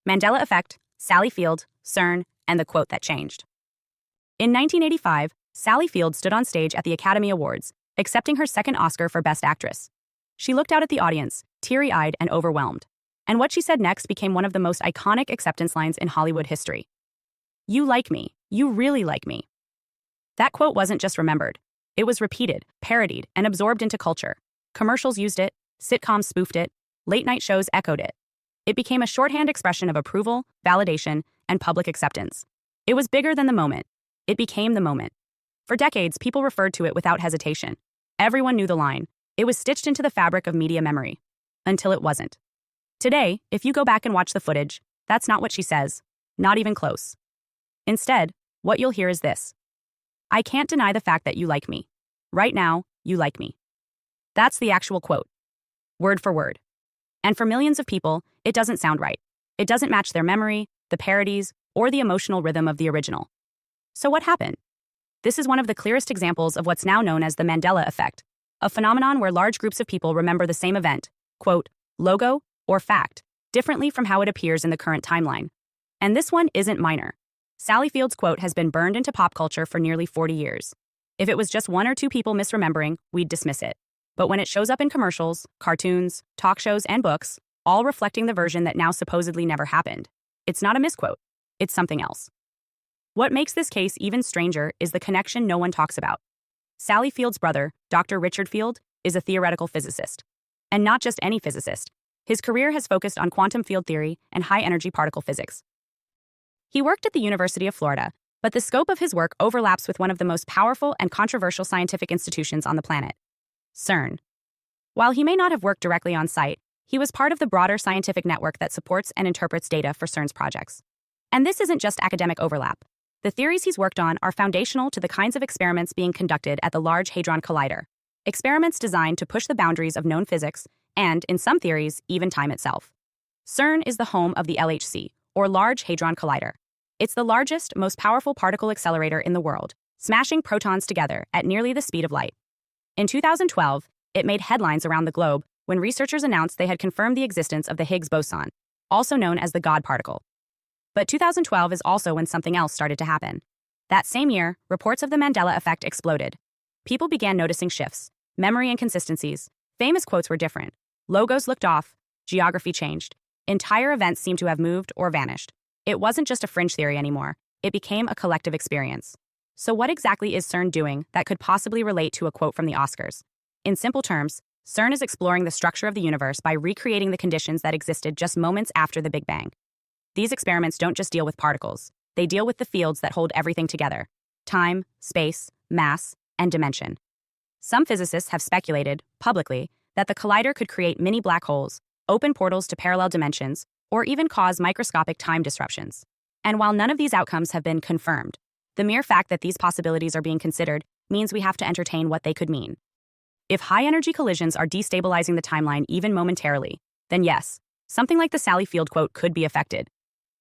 Mandela Effect, Sally Field, CERN, and the quote that changed. In 1985, Sally Field stood on stage at the Academy Awards, accepting her second Oscar for Best Actress. She looked out at the audience, teary-eyed and overwhelmed. And what she said next became one of the most iconic acceptance lines in Hollywood history. "You like me. You really like me." That quote wasn't just remembered. It was repeated, parodied, and absorbed into culture. Commercials used it, sitcoms spoofed it, late-night shows echoed it. It became a shorthand expression of approval, validation, and public acceptance. It was bigger than the moment. It became the moment. For decades, people referred to it without hesitation. Everyone knew the line. It was stitched into the fabric of media memory. Until it wasn't. Today, if you go back and watch the footage, that's not what she says. Not even close. Instead, what you'll hear is this. "I can't deny the fact that you like me. Right now, you like me." That's the actual quote. Word for word. And for millions of people, it doesn't sound right. It doesn't match their memory, the parodies, or the emotional rhythm of the original. So what happened? This is one of the clearest examples of what's now known as the Mandela Effect, a phenomenon where large groups of people remember the same event, quote, logo, or fact, differently from how it appears in the current timeline. And this one isn't minor. Sally Field's quote has been burned into pop culture for nearly 40 years. If it was just one or two people misremembering, we'd dismiss it. But when it shows up in commercials, cartoons, talk shows, and books, all reflecting the version that now supposedly never happened, it's not a misquote. It's something else. What makes this case even stranger is the connection no one talks about. Sally Field's brother, Dr. Richard Field, is a theoretical physicist. And not just any physicist. His career has focused on quantum field theory and high-energy particle physics. He worked at the University of Florida, but the scope of his work overlaps with one of the most powerful and controversial scientific institutions on the planet, CERN. While he may not have worked directly on site, he was part of the broader scientific network that supports and interprets data for CERN's projects. And this isn't just academic overlap. The theories he's worked on are foundational to the kinds of experiments being conducted at the Large Hadron Collider, experiments designed to push the boundaries of known physics and, in some theories, even time itself. CERN is the home of the LHC, or Large Hadron Collider. It's the largest, most powerful particle accelerator in the world, smashing protons together at nearly the speed of light. In 2012, it made headlines around the globe when researchers announced they had confirmed the existence of the Higgs boson, also known as the God particle. But 2012 is also when something else started to happen. That same year, reports of the Mandela Effect exploded. People began noticing shifts, memory inconsistencies, famous quotes were different, logos looked off, geography changed, entire events seemed to have moved or vanished. It wasn't just a fringe theory anymore, it became a collective experience. So what exactly is CERN doing that could possibly relate to a quote from the Oscars? In simple terms, CERN is exploring the structure of the universe by recreating the conditions that existed just moments after the Big Bang. These experiments don't just deal with particles, they deal with the fields that hold everything together: time, space, mass, and dimension. Some physicists have speculated, publicly, that the collider could create mini black holes, open portals to parallel dimensions, or even cause microscopic time disruptions. And while none of these outcomes have been confirmed, the mere fact that these possibilities are being considered means we have to entertain what they could mean. If high-energy collisions are destabilizing the timeline even momentarily, then yes, something like the Sally Field quote could be affected.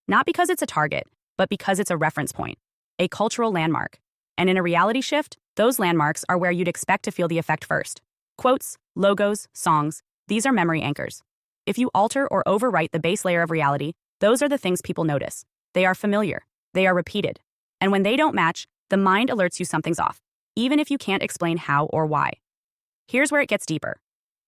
Not because it's a target, but because it's a reference point, a cultural landmark. And in a reality shift, those landmarks are where you'd expect to feel the effect first. Quotes, logos, songs, these are memory anchors. If you alter or overwrite the base layer of reality, those are the things people notice. They are familiar. They are repeated. And when they don't match, the mind alerts you something's off, even if you can't explain how or why. Here's where it gets deeper.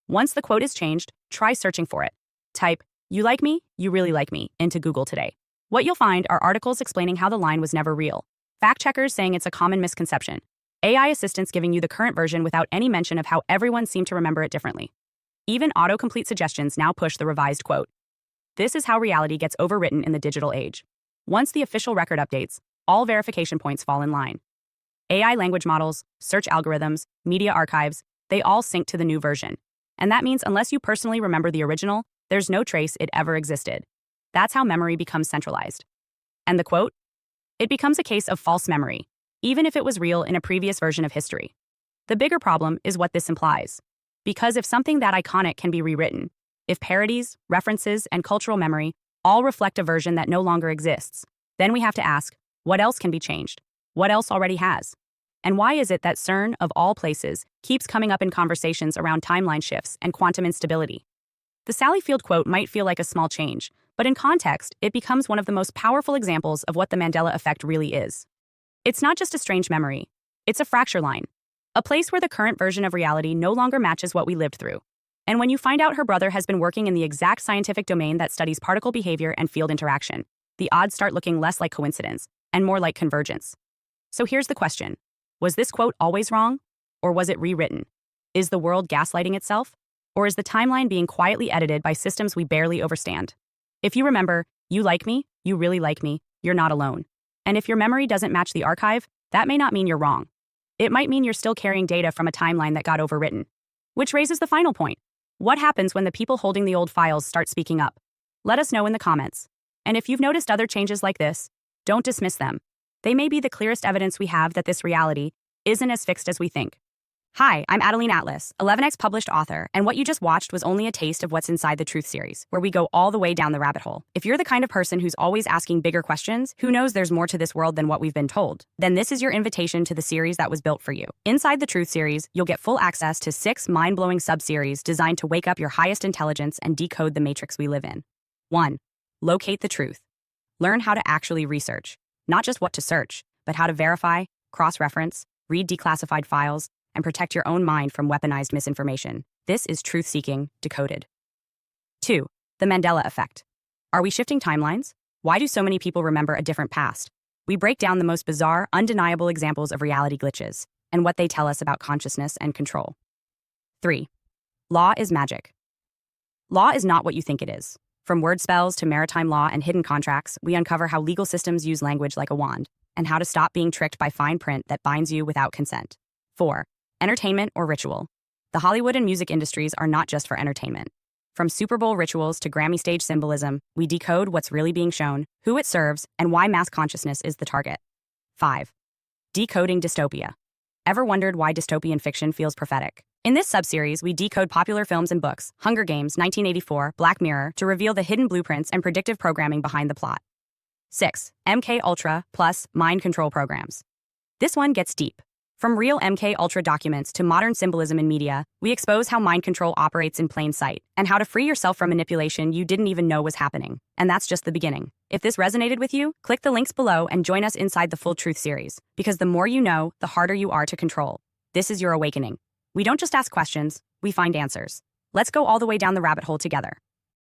Once the quote is changed, try searching for it. Type, "You like me, you really like me," into Google today. What you'll find are articles explaining how the line was never real, fact-checkers saying it's a common misconception, AI assistants giving you the current version without any mention of how everyone seemed to remember it differently. Even autocomplete suggestions now push the revised quote. This is how reality gets overwritten in the digital age. Once the official record updates, all verification points fall in line. AI language models, search algorithms, media archives, they all sync to the new version. And that means unless you personally remember the original, there's no trace it ever existed. That's how memory becomes centralized. And the quote? It becomes a case of false memory, even if it was real in a previous version of history. The bigger problem is what this implies. Because if something that iconic can be rewritten, if parodies, references, and cultural memory all reflect a version that no longer exists, then we have to ask, what else can be changed? What else already has? And why is it that CERN, of all places, keeps coming up in conversations around timeline shifts and quantum instability? The Sally Field quote might feel like a small change, but in context, it becomes one of the most powerful examples of what the Mandela effect really is. It's not just a strange memory, it's a fracture line, a place where the current version of reality no longer matches what we lived through. And when you find out her brother has been working in the exact scientific domain that studies particle behavior and field interaction, the odds start looking less like coincidence and more like convergence. So here's the question. Was this quote always wrong? Or was it rewritten? Is the world gaslighting itself? Or is the timeline being quietly edited by systems we barely understand? If you remember, you like me, you really like me, you're not alone. And if your memory doesn't match the archive, that may not mean you're wrong. It might mean you're still carrying data from a timeline that got overwritten. Which raises the final point. What happens when the people holding the old files start speaking up? Let us know in the comments. And if you've noticed other changes like this, don't dismiss them. They may be the clearest evidence we have that this reality isn't as fixed as we think. Hi, I'm Adeline Atlas, 11x published author, and what you just watched was only a taste of what's inside the Truth series, where we go all the way down the rabbit hole. If you're the kind of person who's always asking bigger questions, who knows there's more to this world than what we've been told, then this is your invitation to the series that was built for you. Inside the Truth series, you'll get full access to 6 mind-blowing sub-series designed to wake up your highest intelligence and decode the matrix we live in. 1. Locate the truth. Learn how to actually research, not just what to search, but how to verify, cross-reference, read declassified files, and protect your own mind from weaponized misinformation. This is truth-seeking, decoded. 2. The Mandela effect. Are we shifting timelines? Why do so many people remember a different past? We break down the most bizarre, undeniable examples of reality glitches and what they tell us about consciousness and control. 3. Law is magic. Law is not what you think it is. From word spells to maritime law and hidden contracts, we uncover how legal systems use language like a wand and how to stop being tricked by fine print that binds you without consent. 4. Entertainment or ritual. The Hollywood and music industries are not just for entertainment. From Super Bowl rituals to Grammy stage symbolism, we decode what's really being shown, who it serves, and why mass consciousness is the target. 5. Decoding dystopia. Ever wondered why dystopian fiction feels prophetic? In this subseries, we decode popular films and books, Hunger Games, 1984, Black Mirror, to reveal the hidden blueprints and predictive programming behind the plot. 6. MK Ultra plus mind control programs. This one gets deep. From real MK Ultra documents to modern symbolism in media, we expose how mind control operates in plain sight and how to free yourself from manipulation you didn't even know was happening. And that's just the beginning. If this resonated with you, click the links below and join us inside the Full Truth series, because the more you know, the harder you are to control. This is your awakening. We don't just ask questions, we find answers. Let's go all the way down the rabbit hole together.